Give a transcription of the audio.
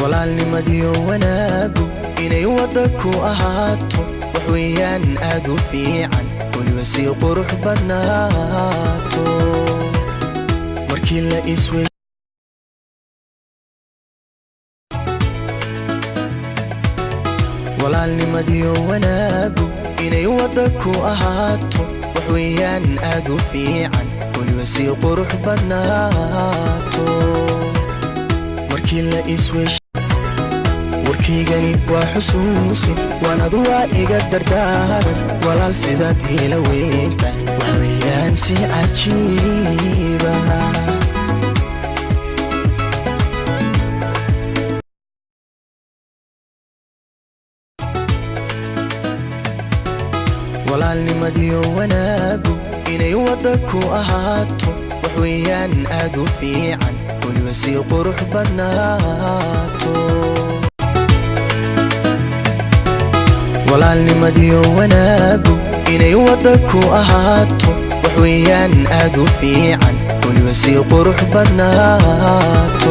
walaalnimadii wanaagu inay wadaku ahaato wax weeyaan aad u fiican waliba si qurux badnaato markii la iswey walaalnimadii wanaagu inay wadaku ahaato wax weeyaan aad u fiican waliba si qurux badnaato markii la iswey warkaygani waa xusuusin waan adu waa iga dardaaran walaal sidaad ila weynta wax weeyaan si cajiiba walaalnimadii wanaagu inay wadaku ahaato wax weeyaan aad u fiican waliba si qurux badnaato walaalnimadii wanaagu inay wadaku ahaato wax weeyaan aad u fiican waliba si qurux badnaato